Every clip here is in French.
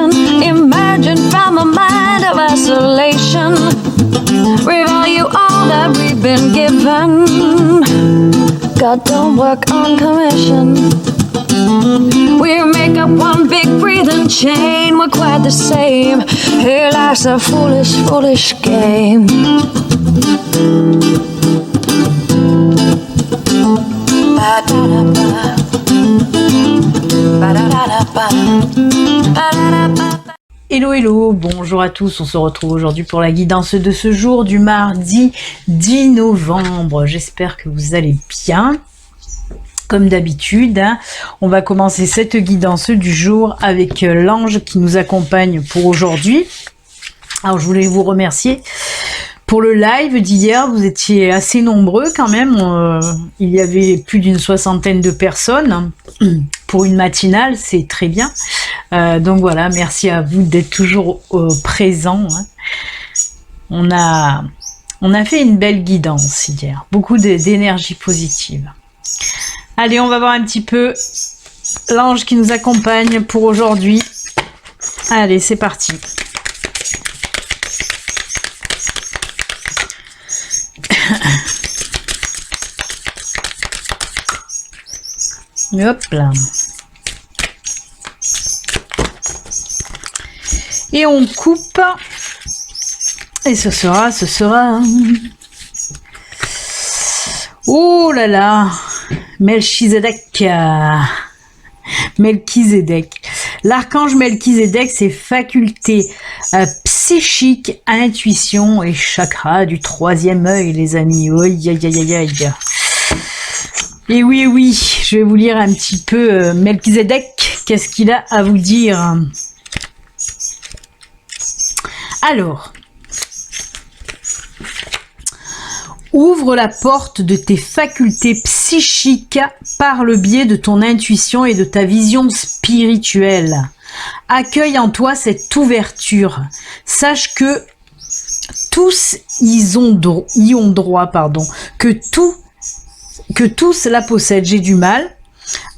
sensation emerging from a mind of isolation. We value all that we've been given. God don't work on commission. We make up one big breathing chain. We're quite the same. Here life's a foolish, foolish game. Hello hello, bonjour à tous, on se retrouve aujourd'hui pour la guidance de ce jour du mardi 10 novembre. J'espère que vous allez bien. Comme d'habitude, on va commencer cette guidance du jour avec l'ange qui nous accompagne pour aujourd'hui. Alors je voulais vous remercier pour le live d'hier, vous étiez assez nombreux quand même, il y avait plus d'une 60aine de personnes pour une matinale, c'est très bien. Donc voilà, merci à vous d'être toujours présents. On a fait une belle guidance hier, beaucoup d'énergie positive. Allez, on va voir un petit peu l'ange qui nous accompagne pour aujourd'hui. Allez, c'est parti. Hop là. Et on coupe. Et ce sera. Oh là là. Melchizedek. L'archange Melchizedek, c'est facultés psychiques, intuition et chakra du troisième œil, les amis. Et oui, je vais vous lire un petit peu Melchizedek, qu'est-ce qu'il a à vous dire. Alors, ouvre la porte de tes facultés psychiques par le biais de ton intuition et de ta vision spirituelle. Accueille en toi cette ouverture. Sache que tous y ont droit, que tous la possèdent. J'ai du mal.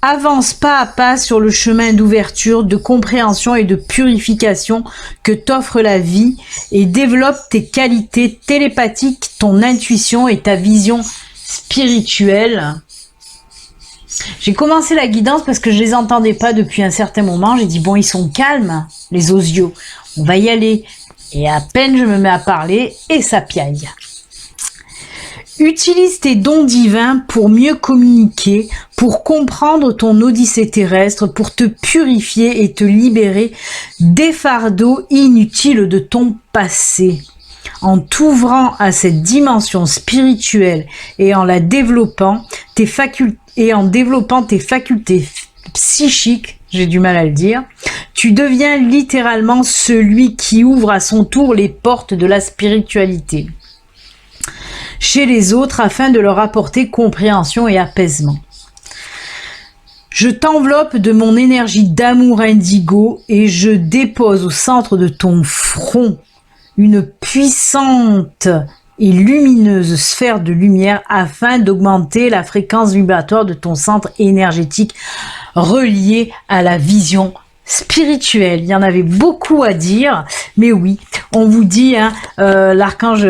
Avance pas à pas sur le chemin d'ouverture, de compréhension et de purification que t'offre la vie et développe tes qualités télépathiques, ton intuition et ta vision spirituelle. J'ai commencé la guidance parce que je les entendais pas depuis un certain moment. J'ai dit bon, ils sont calmes, les osios. On va y aller. Et à peine je me mets à parler et ça piaille. Utilise tes dons divins pour mieux communiquer, pour comprendre ton odyssée terrestre, pour te purifier et te libérer des fardeaux inutiles de ton passé. En t'ouvrant à cette dimension spirituelle et en développant tes facultés psychiques, j'ai du mal à le dire, tu deviens littéralement celui qui ouvre à son tour les portes de la spiritualité chez les autres afin de leur apporter compréhension et apaisement. Je t'enveloppe de mon énergie d'amour indigo et je dépose au centre de ton front une puissante et lumineuse sphère de lumière afin d'augmenter la fréquence vibratoire de ton centre énergétique relié à la vision spirituelle. Il y en avait beaucoup à dire, mais oui, on vous dit, l'archange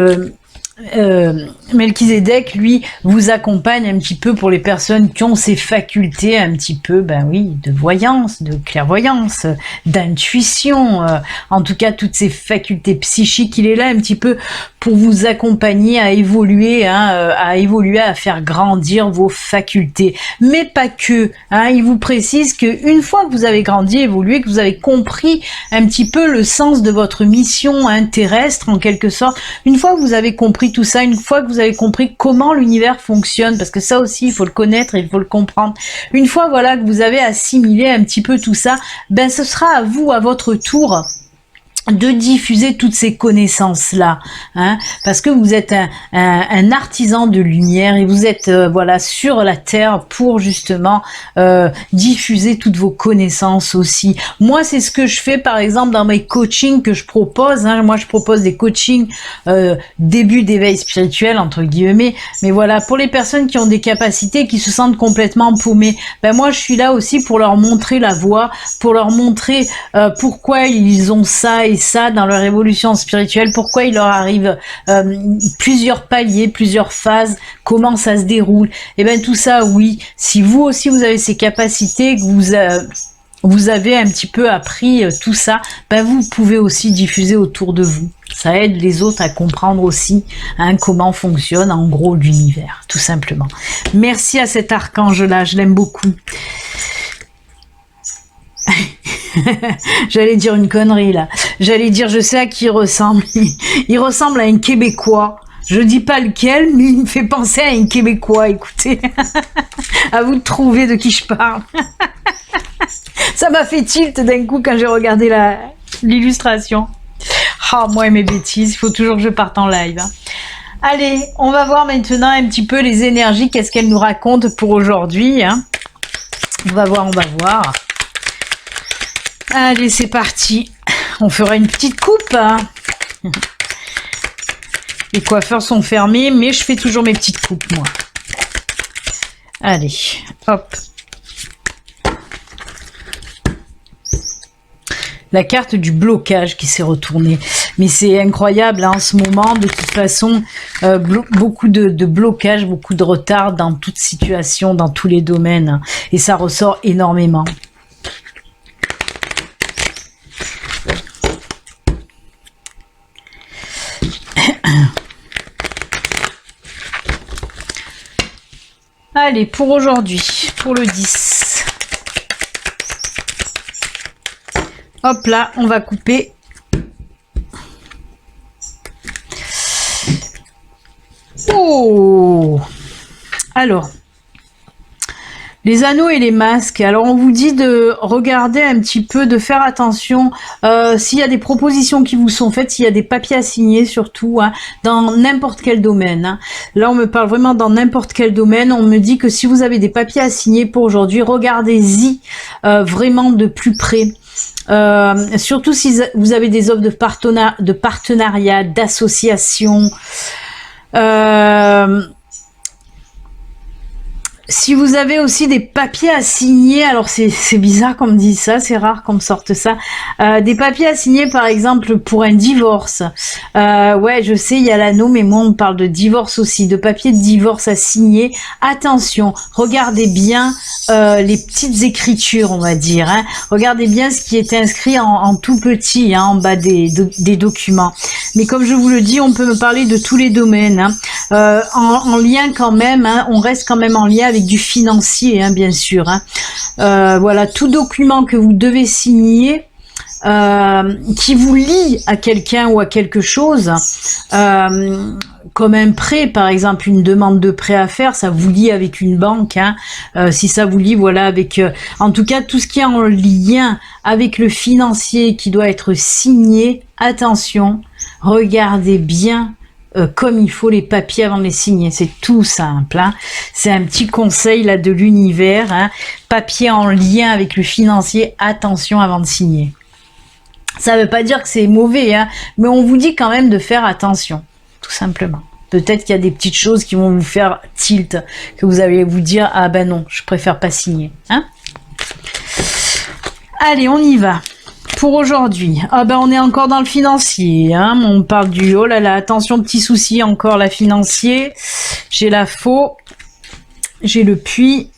Melchizedek, lui, vous accompagne un petit peu pour les personnes qui ont ces facultés un petit peu, de voyance, de clairvoyance, d'intuition, en tout cas toutes ces facultés psychiques. Il est là un petit peu pour vous accompagner à évoluer, à faire grandir vos facultés. Mais pas que. Il vous précise qu'une fois que vous avez grandi, évolué, que vous avez compris un petit peu le sens de votre mission terrestre, en quelque sorte, une fois que vous avez compris tout ça, une fois que vous avez compris comment l'univers fonctionne, parce que ça aussi, il faut le connaître et il faut le comprendre. Une fois, que vous avez assimilé un petit peu tout ça, ce sera à vous, à votre tour, de diffuser toutes ces connaissances-là, hein, parce que vous êtes un artisan de lumière et vous êtes voilà sur la terre pour justement diffuser toutes vos connaissances aussi. Moi, c'est ce que je fais par exemple dans mes coachings que je propose. Hein. Moi, je propose des coachings début d'éveil spirituel entre guillemets, mais voilà pour les personnes qui ont des capacités, qui se sentent complètement paumées. Ben moi, je suis là aussi pour leur montrer la voie, pour leur montrer pourquoi ils ont ça et ça dans leur évolution spirituelle, pourquoi il leur arrive plusieurs paliers, plusieurs phases, comment ça se déroule. Et bien tout ça, oui, si vous aussi vous avez ces capacités, que vous avez un petit peu appris tout ça, ben vous pouvez aussi diffuser autour de vous. Ça aide les autres à comprendre aussi hein, comment fonctionne en gros l'univers, tout simplement. Merci à cet archange-là, je l'aime beaucoup. J'allais dire une connerie là. J'allais dire, je sais à qui il ressemble. Il ressemble à un Québécois. Je dis pas lequel, mais il me fait penser à un Québécois. Écoutez, à vous de trouver de qui je parle. Ça m'a fait tilt d'un coup quand j'ai regardé l'illustration. Ah, moi et mes bêtises, il faut toujours que je parte en live. Hein. Allez, on va voir maintenant un petit peu les énergies, qu'est-ce qu'elles nous racontent pour aujourd'hui. Hein. On va voir. Allez, c'est parti. On fera une petite coupe. Hein. Les coiffeurs sont fermés, mais je fais toujours mes petites coupes, moi. Allez, hop. La carte du blocage qui s'est retournée. Mais c'est incroyable hein, en ce moment. De toute façon, beaucoup de blocage, beaucoup de retard dans toute situation, dans tous les domaines. Hein. Et ça ressort énormément. Allez, pour aujourd'hui, pour le 10. Hop là, on va couper. Oh! Alors, les anneaux et les masques. Alors, on vous dit de regarder un petit peu, de faire attention s'il y a des propositions qui vous sont faites, s'il y a des papiers à signer surtout, hein, dans n'importe quel domaine. Hein. Là, on me parle vraiment dans n'importe quel domaine. On me dit que si vous avez des papiers à signer pour aujourd'hui, regardez-y vraiment de plus près. Surtout si vous avez des offres de partenariat, d'association. Si vous avez aussi des papiers à signer, alors c'est bizarre qu'on me dise ça, c'est rare qu'on me sorte ça. Des papiers à signer par exemple pour un divorce. Ouais, je sais, il y a l'anneau, mais moi on me parle de divorce aussi, de papiers de divorce à signer. Attention, regardez bien les petites écritures, on va dire. Hein. Regardez bien ce qui est inscrit en tout petit, hein, en bas des documents. Mais comme je vous le dis, on peut me parler de tous les domaines. Hein. En lien quand même, hein, on reste quand même en lien avec du financier, hein, bien sûr. Hein. Voilà, tout document que vous devez signer, qui vous lie à quelqu'un ou à quelque chose, comme un prêt, par exemple, une demande de prêt à faire, ça vous lie avec une banque. Hein. Si ça vous lie, voilà, avec, en tout cas, tout ce qui est en lien avec le financier qui doit être signé, attention, regardez bien comme il faut les papiers avant de les signer. C'est tout simple. Hein. C'est un petit conseil là de l'univers. Hein. Papier en lien avec le financier, attention avant de signer. Ça ne veut pas dire que c'est mauvais, hein, mais on vous dit quand même de faire attention, tout simplement. Peut-être qu'il y a des petites choses qui vont vous faire tilt, que vous allez vous dire « Ah ben non, je préfère pas signer. Hein » Allez, on y va. Pour aujourd'hui, ah ben on est encore dans le financier, hein. On parle du oh là là, attention, petit souci encore la financier. J'ai la faux, j'ai le puits.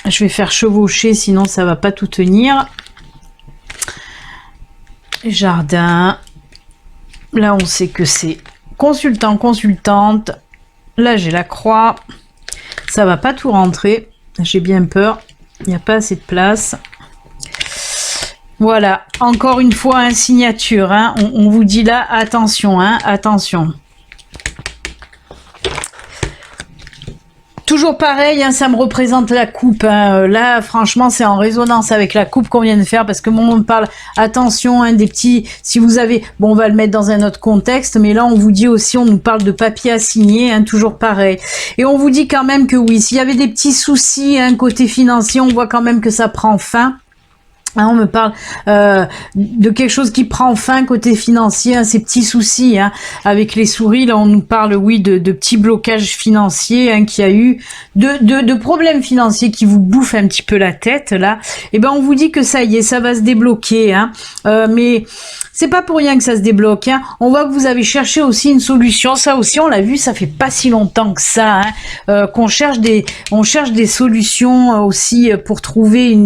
Je vais faire chevaucher, sinon ça va pas tout tenir. Jardin. Là on sait que c'est consultant, consultante. Là j'ai la croix. Ça va pas tout rentrer. J'ai bien peur. Il n'y a pas assez de place. Voilà, encore une fois, hein, signature. Hein, on vous dit là, attention, hein, attention. Toujours pareil, hein, ça me représente la coupe. Hein. Là, franchement, c'est en résonance avec la coupe qu'on vient de faire parce que mon monde parle, attention, hein, des petits, si vous avez, bon, on va le mettre dans un autre contexte, mais là, on vous dit aussi, on nous parle de papier à signer, hein, toujours pareil. Et on vous dit quand même que oui, s'il y avait des petits soucis, hein, côté financier, on voit quand même que ça prend fin. Hein, on me parle de quelque chose qui prend fin côté financier, hein, ces petits soucis hein, avec les souris. Là, on nous parle, oui, de petits blocages financiers hein, qu'il y a eu, de problèmes financiers qui vous bouffent un petit peu la tête. Là, et ben, on vous dit que ça y est, ça va se débloquer. Hein, mais c'est pas pour rien que ça se débloque. Hein. On voit que vous avez cherché aussi une solution. Ça aussi, on l'a vu, ça fait pas si longtemps que ça hein, qu'on cherche on cherche des solutions aussi pour trouver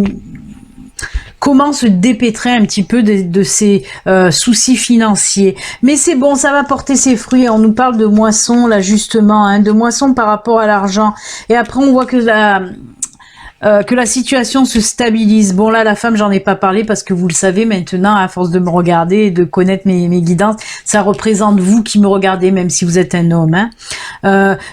comment se dépêtrer un petit peu de ces soucis financiers. Mais c'est bon, ça va porter ses fruits. On nous parle de moisson, là, justement, hein, de moisson par rapport à l'argent. Et après, on voit que la situation se stabilise. Bon là, la femme, j'en ai pas parlé parce que vous le savez maintenant, à force de me regarder et de connaître mes guidances, ça représente vous qui me regardez, même si vous êtes un homme. Hein.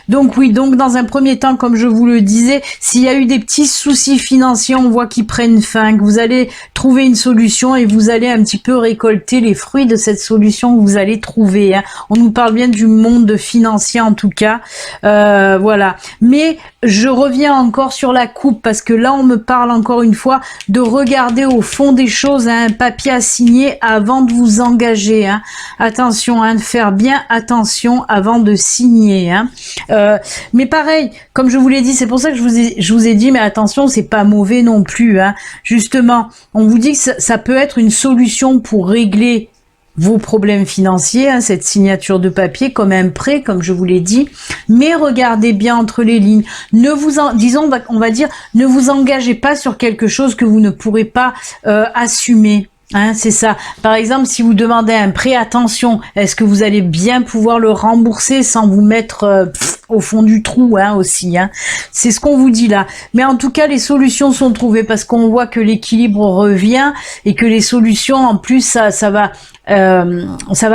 Donc oui, donc dans un premier temps, comme je vous le disais, s'il y a eu des petits soucis financiers, on voit qu'ils prennent fin, que vous allez trouver une solution et vous allez un petit peu récolter les fruits de cette solution que vous allez trouver. Hein. On nous parle bien du monde financier en tout cas. Voilà. Mais je reviens encore sur la coupe parce que là, on me parle encore une fois de regarder au fond des choses, hein, un papier à signer avant de vous engager. Hein. Attention, hein, de faire bien attention avant de signer. Hein. Mais pareil, comme je vous l'ai dit, c'est pour ça que je vous ai dit, mais attention, c'est pas mauvais non plus. Hein. Justement, on vous dit que ça peut être une solution pour régler vos problèmes financiers, hein, cette signature de papier comme un prêt, comme je vous l'ai dit, mais regardez bien entre les lignes. On va dire, ne vous engagez pas sur quelque chose que vous ne pourrez pas assumer. Hein, c'est ça. Par exemple, si vous demandez un prêt, attention, est-ce que vous allez bien pouvoir le rembourser sans vous mettre au fond du trou hein, aussi. Hein. C'est ce qu'on vous dit là. Mais en tout cas, les solutions sont trouvées parce qu'on voit que l'équilibre revient et que les solutions, en plus, ça va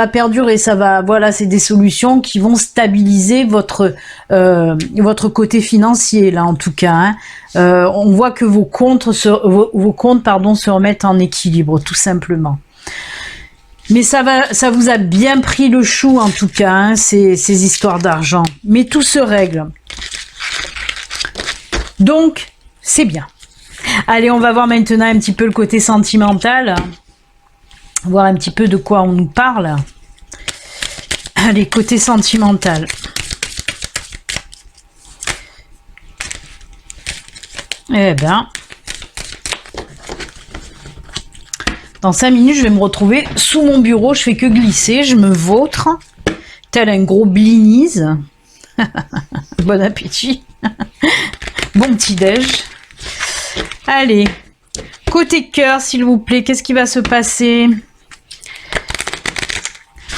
perdurer. Ça va, voilà, c'est des solutions qui vont stabiliser votre côté financier là, en tout cas. Hein. On voit que vos comptes se remettent en équilibre, tout simplement. Mais ça vous a bien pris le chou en tout cas, hein, ces histoires d'argent. Mais tout se règle. Donc, c'est bien. Allez, on va voir maintenant un petit peu le côté sentimental. Voir un petit peu de quoi on nous parle. Allez, côté sentimental. Eh ben, dans 5 minutes, je vais me retrouver sous mon bureau. Je fais que glisser, je me vautre, tel un gros blinis. Bon appétit. Bon petit-déj. Allez, côté cœur, s'il vous plaît, qu'est-ce qui va se passer ?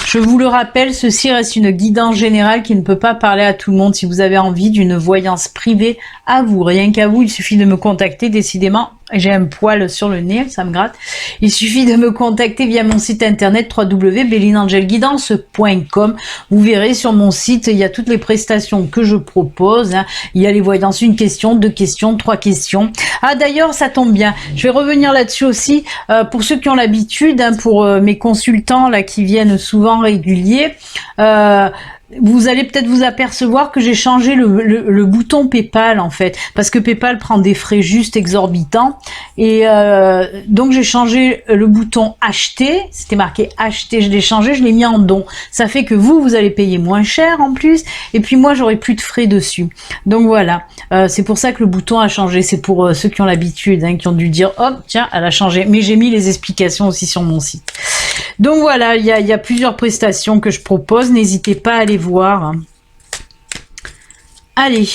Je vous le rappelle, ceci reste une guidance générale qui ne peut pas parler à tout le monde. Si vous avez envie d'une voyance privée, à vous, rien qu'à vous, il suffit de me contacter. Décidément, j'ai un poil sur le nez, ça me gratte. Il suffit de me contacter via mon site internet www.bellinangelguidance.com. Vous verrez sur mon site, il y a toutes les prestations que je propose. Hein. Il y a les voyances, 1 question, 2 questions, 3 questions. Ah d'ailleurs, ça tombe bien. Je vais revenir là-dessus aussi. Pour ceux qui ont l'habitude, hein, pour mes consultants là qui viennent souvent réguliers, vous allez peut-être vous apercevoir que j'ai changé le bouton PayPal en fait, parce que PayPal prend des frais juste exorbitants et donc j'ai changé le bouton acheter, c'était marqué acheter, je l'ai changé, je l'ai mis en don. Ça fait que vous allez payer moins cher en plus et puis moi j'aurai plus de frais dessus. Donc voilà, c'est pour ça que le bouton a changé, c'est pour ceux qui ont l'habitude, hein, qui ont dû dire hop tiens elle a changé, mais j'ai mis les explications aussi sur mon site. Donc voilà, il y a plusieurs prestations que je propose, n'hésitez pas à aller voir. Allez,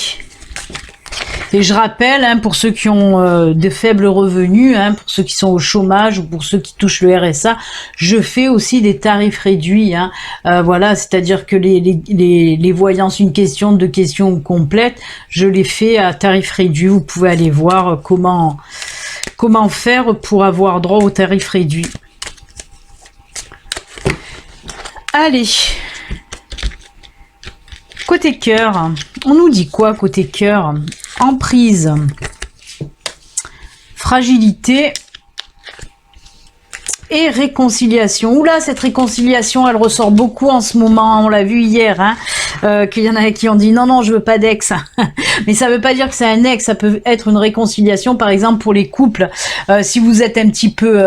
et je rappelle, hein, pour ceux qui ont de faibles revenus, hein, pour ceux qui sont au chômage ou pour ceux qui touchent le RSA, je fais aussi des tarifs réduits. Hein. Voilà, c'est-à-dire que les voyances, 1 question, 2 questions complètes, je les fais à tarif réduit. Vous pouvez aller voir comment faire pour avoir droit au tarif réduit. Allez, Côté cœur, on nous dit quoi côté cœur? Emprise, fragilité et réconciliation. Oula, cette réconciliation, elle ressort beaucoup en ce moment. On l'a vu hier, hein, qu'il y en a qui ont dit non, non, je veux pas d'ex. Mais ça veut pas dire que c'est un ex. Ça peut être une réconciliation, par exemple, pour les couples. Si vous êtes un petit peu,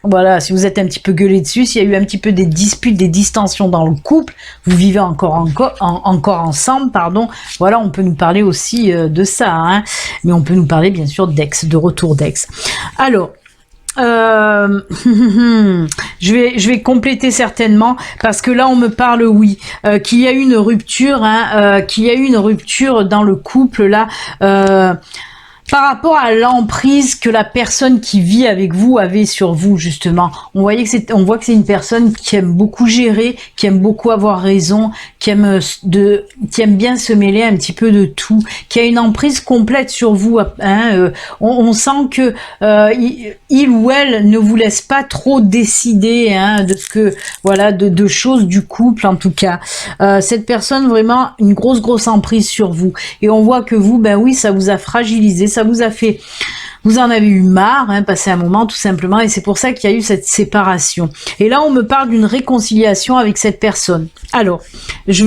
voilà, si vous êtes un petit peu gueulé dessus, s'il y a eu un petit peu des disputes, des distensions dans le couple, vous vivez encore ensemble, pardon. Voilà, on peut nous parler aussi de ça, hein. Mais on peut nous parler, bien sûr, d'ex, de retour d'ex. Alors, je vais compléter certainement parce que là on me parle qu'il y a eu une rupture, hein, qu'il y a eu une rupture dans le couple là. Par rapport à l'emprise que la personne qui vit avec vous avait sur vous, justement. On voit que c'est une personne qui aime beaucoup gérer, qui aime beaucoup avoir raison, qui aime bien se mêler un petit peu de tout, qui a une emprise complète sur vous, hein. On sent que il ou elle ne vous laisse pas trop décider, hein, de ce que, voilà, de choses du couple, en tout cas. Cette personne, vraiment, une grosse emprise sur vous. Et on voit que vous, ben oui, ça vous a fragilisé, ça vous a fait, vous en avez eu marre, hein, passer un moment tout simplement, et c'est pour ça qu'il y a eu cette séparation. Et là, on me parle d'une réconciliation avec cette personne. Alors, je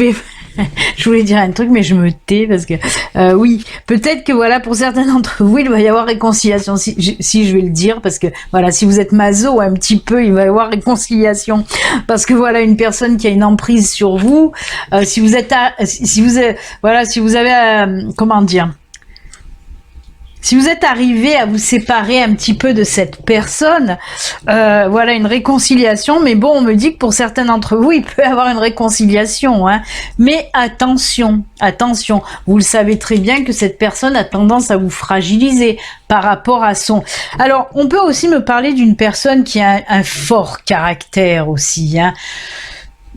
voulais dire un truc, mais je me tais parce que oui, peut-être que voilà, pour certains d'entre vous, il va y avoir réconciliation. Si je vais le dire, parce que voilà, si vous êtes maso un petit peu, il va y avoir réconciliation, parce que voilà, une personne qui a une emprise sur vous, si vous avez, comment dire. Si vous êtes arrivé à vous séparer un petit peu de cette personne, voilà, une réconciliation. Mais bon, on me dit que pour certains d'entre vous, il peut y avoir une réconciliation, hein. Mais attention, attention. Vous le savez très bien que cette personne a tendance à vous fragiliser par rapport à son... Alors, on peut aussi me parler d'une personne qui a un fort caractère aussi, hein.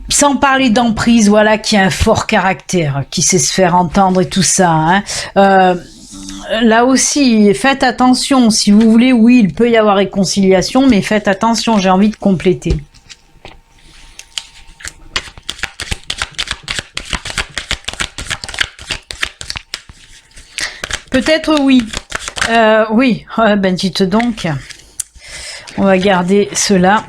Sans parler d'emprise, voilà, qui a un fort caractère, qui sait se faire entendre et tout ça, hein. Là aussi, faites attention. Si vous voulez, oui, il peut y avoir réconciliation, mais faites attention, j'ai envie de compléter. Peut-être oui. Oui, ben dites donc. On va garder cela.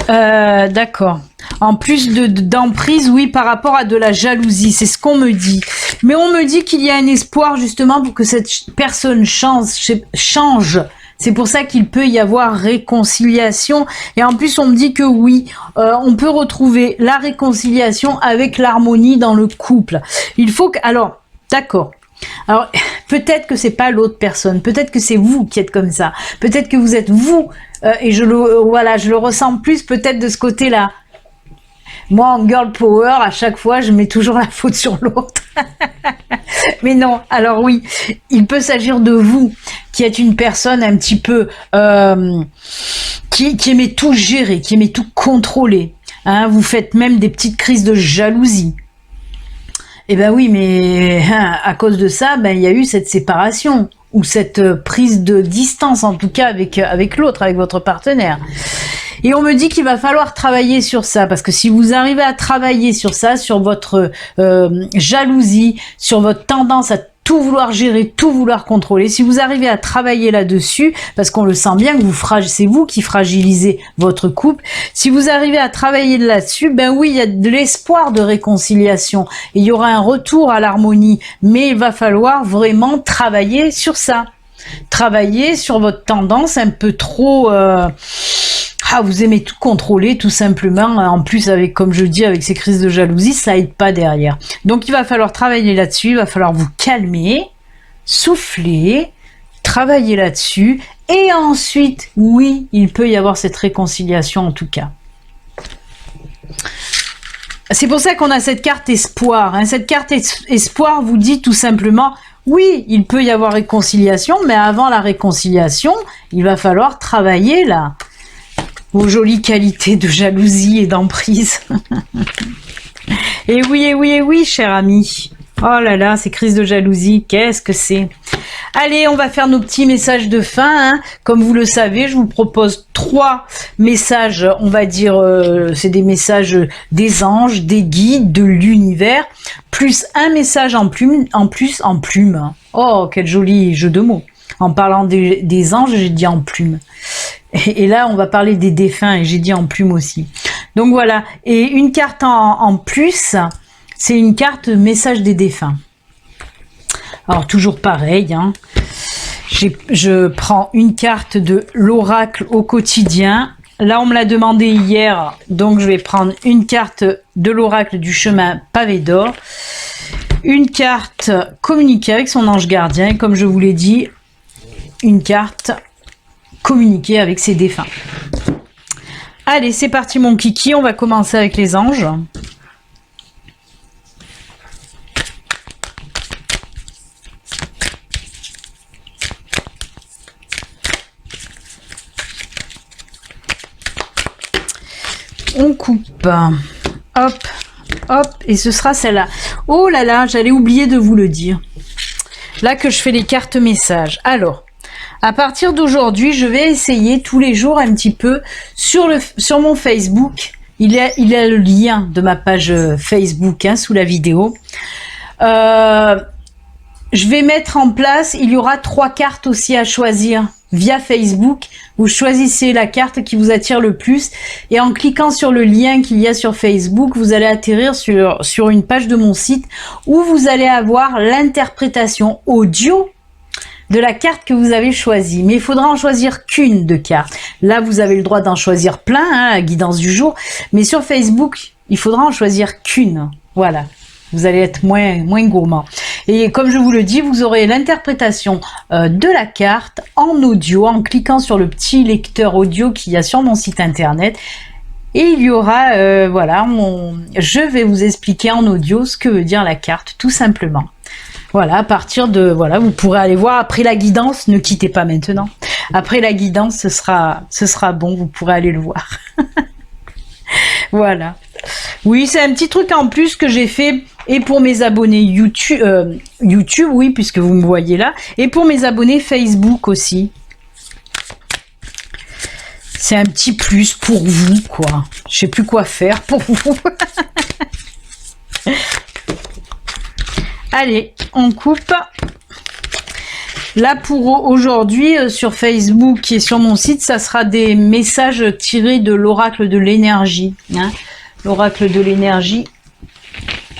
D'accord. En plus d'emprise, oui, par rapport à de la jalousie, c'est ce qu'on me dit. Mais on me dit qu'il y a un espoir justement pour que cette personne change. C'est pour ça qu'il peut y avoir réconciliation. Et en plus, on me dit que oui, on peut retrouver la réconciliation avec l'harmonie dans le couple. Il faut que... Alors, d'accord. Alors, peut-être que c'est pas l'autre personne. Peut-être que c'est vous qui êtes comme ça. Peut-être que vous êtes vous. Et je le ressens plus peut-être de ce côté-là. Moi, en girl power, à chaque fois, je mets toujours la faute sur l'autre. Mais non, alors oui, il peut s'agir de vous, qui êtes une personne un petit peu... qui aimait tout gérer, qui aimait tout contrôler. Hein, vous faites même des petites crises de jalousie. Eh ben oui, mais hein, à cause de ça, ben, il y a eu cette séparation, ou cette prise de distance, en tout cas, avec l'autre, avec votre partenaire. Et on me dit qu'il va falloir travailler sur ça, parce que si vous arrivez à travailler sur ça, sur votre jalousie, sur votre tendance à tout vouloir gérer, tout vouloir contrôler, si vous arrivez à travailler là-dessus, parce qu'on le sent bien que c'est vous qui fragilisez votre couple, si vous arrivez à travailler là-dessus, ben oui, il y a de l'espoir de réconciliation, et il y aura un retour à l'harmonie, mais il va falloir vraiment travailler sur ça. Travailler sur votre tendance un peu trop... vous aimez tout contrôler, tout simplement. En plus, avec, comme je dis, avec ces crises de jalousie, ça aide pas derrière. Donc, il va falloir travailler là-dessus. Il va falloir vous calmer, souffler, travailler là-dessus. Et ensuite, oui, il peut y avoir cette réconciliation, en tout cas. C'est pour ça qu'on a cette carte espoir. Hein. Cette carte espoir vous dit tout simplement... Oui, il peut y avoir réconciliation, mais avant la réconciliation, il va falloir travailler là. Vos jolies qualités de jalousie et d'emprise. Et oui, cher ami. Oh là là, ces crises de jalousie, qu'est-ce que c'est? Allez, on va faire nos petits messages de fin. Hein. Comme vous le savez, je vous propose 3 messages, on va dire, c'est des messages des anges, des guides, de l'univers, plus un message en plume, en plume. Oh, quel joli jeu de mots. En parlant des anges, j'ai dit en plume. Et là, on va parler des défunts et j'ai dit en plume aussi. Donc voilà. Et une carte en plus, c'est une carte message des défunts. Alors toujours pareil, hein. Je prends une carte de l'oracle au quotidien. Là, on me l'a demandé hier, donc je vais prendre une carte de l'oracle du chemin pavé d'or. Une carte communiquer avec son ange gardien, et comme je vous l'ai dit, une carte communiquer avec ses défunts. Allez, c'est parti mon kiki, on va commencer avec les anges. On coupe, hop, hop, et ce sera celle-là. Oh là là, j'allais oublier de vous le dire. Là que je fais les cartes messages. Alors, à partir d'aujourd'hui, je vais essayer tous les jours un petit peu sur mon Facebook. Il y a le lien de ma page Facebook hein, sous la vidéo. Je vais mettre en place, il y aura 3 cartes aussi à choisir via Facebook. Vous choisissez la carte qui vous attire le plus et en cliquant sur le lien qu'il y a sur Facebook, vous allez atterrir sur une page de mon site où vous allez avoir l'interprétation audio de la carte que vous avez choisie. Mais il faudra en choisir qu'une de carte. Là, vous avez le droit d'en choisir plein, hein, la guidance du jour. Mais sur Facebook, il faudra en choisir qu'une. Voilà. Vous allez être moins gourmand. Et comme je vous le dis, vous aurez l'interprétation de la carte en audio en cliquant sur le petit lecteur audio qu'il y a sur mon site internet. Et il y aura, voilà, je vais vous expliquer en audio ce que veut dire la carte, tout simplement. Voilà, à partir de, voilà, vous pourrez aller voir après la guidance, ne quittez pas maintenant. Après la guidance, ce sera bon, vous pourrez aller le voir. Voilà. Oui, c'est un petit truc en plus que j'ai fait et pour mes abonnés YouTube, oui, puisque vous me voyez là, et pour mes abonnés Facebook aussi. C'est un petit plus pour vous, quoi. Je sais plus quoi faire pour vous. Allez, on coupe. Là, pour aujourd'hui, sur Facebook et sur mon site, ça sera des messages tirés de l'oracle de l'énergie. Hein. L'oracle de l'énergie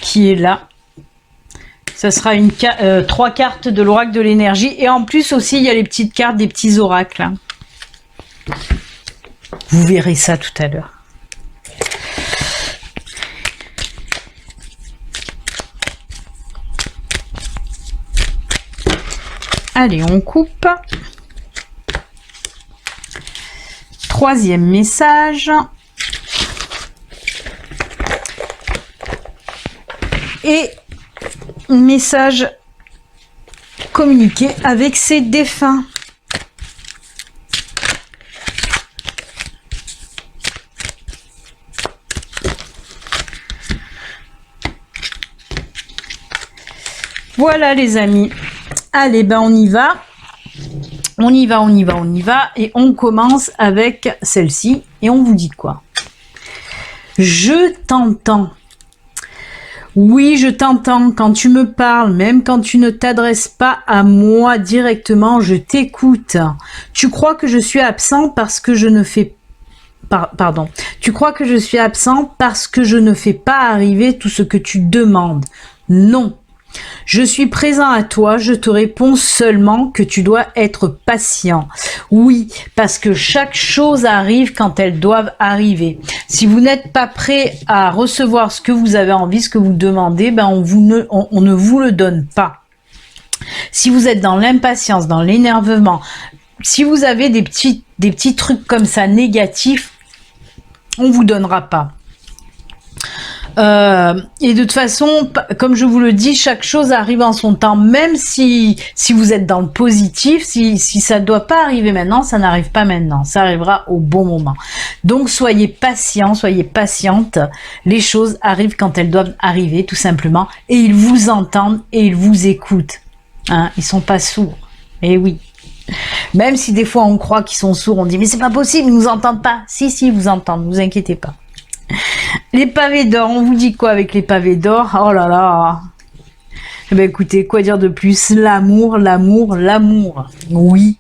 qui est là. Ça sera 3 cartes de l'oracle de l'énergie. Et en plus aussi, il y a les petites cartes des petits oracles. Hein. Vous verrez ça tout à l'heure. Allez, on coupe. 3e message. Et message communiqué avec ses défunts. Voilà les amis. Allez, ben on y va. On y va. Et on commence avec celle-ci. Et on vous dit quoi? Je t'entends. Oui, je t'entends quand tu me parles, même quand tu ne t'adresses pas à moi directement, je t'écoute. Tu crois que je suis absent parce que je ne fais pardon. Tu crois que je suis absent parce que je ne fais pas arriver tout ce que tu demandes. Non. Je suis présent à toi, je te réponds seulement que tu dois être patient. Oui, parce que chaque chose arrive quand elles doivent arriver. Si vous n'êtes pas prêt à recevoir ce que vous avez envie, ce que vous demandez, ben on ne vous le donne pas. Si vous êtes dans l'impatience, dans l'énervement, si vous avez des petits trucs comme ça négatifs, on vous donnera pas. Et de toute façon, comme je vous le dis, chaque chose arrive en son temps. Même si vous êtes dans le positif, si ça ne doit pas arriver maintenant, ça n'arrive pas maintenant. Ça arrivera au bon moment. Donc soyez patient, soyez patiente. Les choses arrivent quand elles doivent arriver, tout simplement. Et ils vous entendent et ils vous écoutent. Hein, ils sont pas sourds. Eh oui. Même si des fois on croit qu'ils sont sourds, on dit mais c'est pas possible, ils nous entendent pas. Si, ils vous entendent, vous inquiétez pas. Les pavés d'or, on vous dit quoi avec les pavés d'or? Oh là là. Eh ben écoutez, quoi dire de plus? L'amour, l'amour, l'amour. Oui.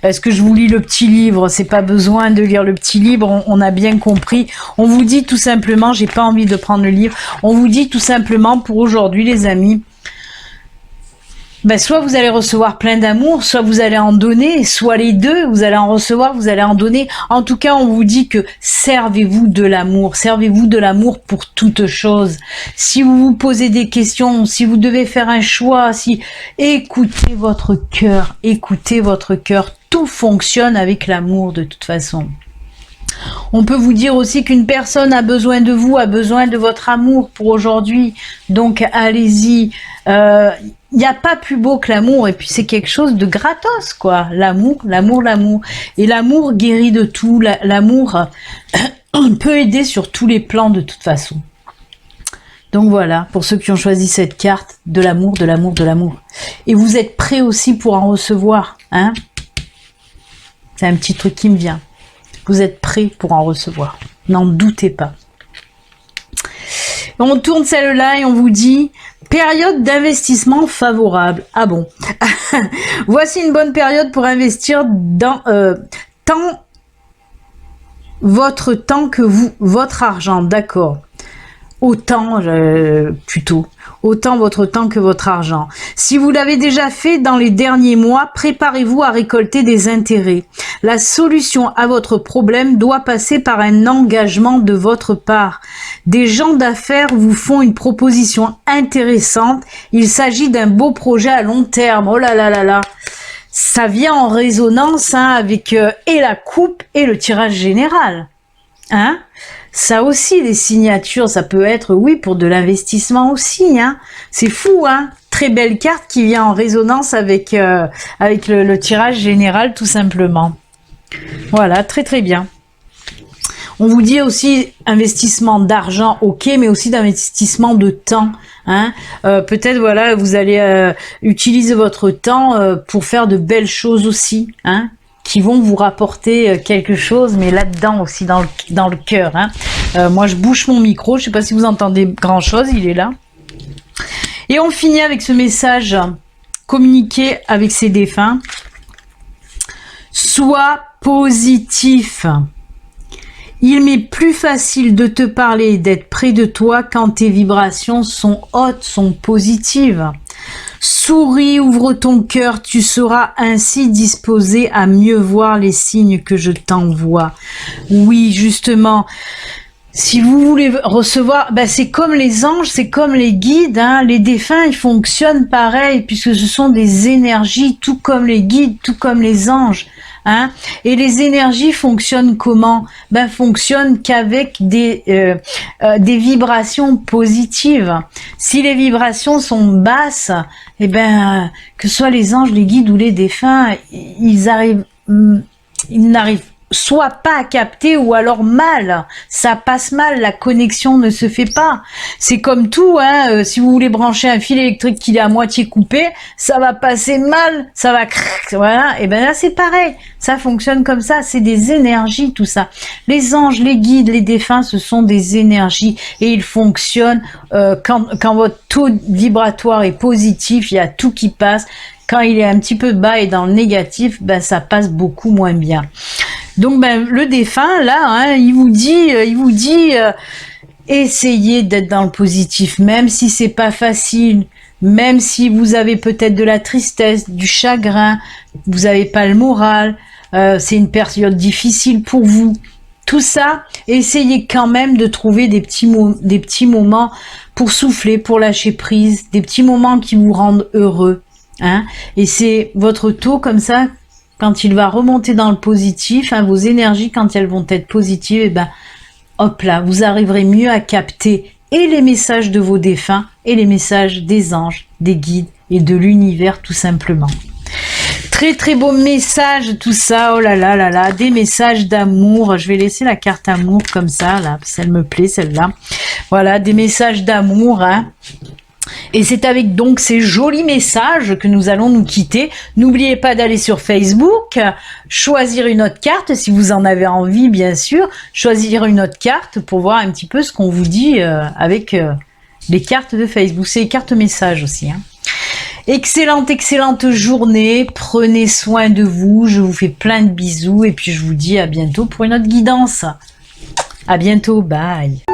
Est-ce que je vous lis le petit livre? C'est pas besoin de lire le petit livre, on a bien compris. On vous dit tout simplement, j'ai pas envie de prendre le livre, on vous dit tout simplement pour aujourd'hui les amis, ben, soit vous allez recevoir plein d'amour, soit vous allez en donner, soit les deux, vous allez en recevoir, vous allez en donner. En tout cas, on vous dit que servez-vous de l'amour pour toute chose. Si vous vous posez des questions, si vous devez faire un choix, si écoutez votre cœur, tout fonctionne avec l'amour de toute façon. On peut vous dire aussi qu'une personne a besoin de vous, a besoin de votre amour pour aujourd'hui. Donc allez-y. Il n'y a pas plus beau que l'amour. Et puis c'est quelque chose de gratos, quoi. L'amour, l'amour, l'amour. Et l'amour guérit de tout. L'amour peut aider sur tous les plans de toute façon. Donc voilà, pour ceux qui ont choisi cette carte, de l'amour, de l'amour, de l'amour. Et vous êtes prêts aussi pour en recevoir, hein? C'est un petit truc qui me vient. Vous êtes prêts pour en recevoir. N'en doutez pas. On tourne celle-là et on vous dit période d'investissement favorable. Ah bon. Voici une bonne période pour investir dans votre temps que votre argent. D'accord. Autant votre temps que votre argent. Si vous l'avez déjà fait dans les derniers mois, préparez-vous à récolter des intérêts. La solution à votre problème doit passer par un engagement de votre part. Des gens d'affaires vous font une proposition intéressante. Il s'agit d'un beau projet à long terme. Oh là là là là. Ça vient en résonance avec et la coupe et le tirage général. Hein? Ça aussi, les signatures, ça peut être, oui, pour de l'investissement aussi, hein. C'est fou, hein. Très belle carte qui vient en résonance avec le tirage général, tout simplement. Voilà, très très bien. On vous dit aussi investissement d'argent, ok, mais aussi d'investissement de temps, hein. Peut-être, voilà, vous allez utiliser votre temps pour faire de belles choses aussi, hein, qui vont vous rapporter quelque chose, mais là-dedans aussi, dans le cœur. Hein. Moi, je bouge mon micro, je ne sais pas si vous entendez grand-chose, il est là. Et on finit avec ce message communiqué avec ses défunts. Sois positif. Il m'est plus facile de te parler et d'être près de toi quand tes vibrations sont hautes, sont positives. Souris, ouvre ton cœur, tu seras ainsi disposé à mieux voir les signes que je t'envoie. Oui, justement, si vous voulez recevoir, ben c'est comme les anges, c'est comme les guides, hein. Les défunts, ils fonctionnent pareil, puisque ce sont des énergies, tout comme les guides, tout comme les anges. Hein. Et les énergies fonctionnent comment? Ben fonctionnent qu'avec des vibrations positives. Si les vibrations sont basses, eh ben que ce soit les anges, les guides ou les défunts, ils n'arrivent soit pas à capter ou alors mal, ça passe mal, la connexion ne se fait pas. C'est comme tout, hein, si vous voulez brancher un fil électrique qui est à moitié coupé, ça va passer mal, ça va voilà, et ben là c'est pareil, ça fonctionne comme ça, c'est des énergies tout ça. Les anges, les guides, les défunts, ce sont des énergies et ils fonctionnent quand votre taux vibratoire est positif, il y a tout qui passe. Quand il est un petit peu bas et dans le négatif, ben ça passe beaucoup moins bien. Donc ben le défunt là, hein, il vous dit, essayez d'être dans le positif, même si c'est pas facile, même si vous avez peut-être de la tristesse, du chagrin, vous avez pas le moral, c'est une période difficile pour vous. Tout ça, essayez quand même de trouver des petits moments pour souffler, pour lâcher prise, des petits moments qui vous rendent heureux. Hein, et c'est votre taux comme ça, quand il va remonter dans le positif, hein, vos énergies quand elles vont être positives, et ben hop là, vous arriverez mieux à capter et les messages de vos défunts et les messages des anges, des guides et de l'univers tout simplement. Très très beau message tout ça, oh là là là là, des messages d'amour. Je vais laisser la carte amour comme ça là, parce qu'elle me plaît celle-là. Voilà, des messages d'amour, hein. Et c'est avec donc ces jolis messages que nous allons nous quitter. N'oubliez pas d'aller sur Facebook, choisir une autre carte si vous en avez envie, bien sûr. Choisir une autre carte pour voir un petit peu ce qu'on vous dit avec les cartes de Facebook. C'est les cartes messages aussi. Hein. Excellente journée. Prenez soin de vous. Je vous fais plein de bisous et puis je vous dis à bientôt pour une autre guidance. À bientôt. Bye.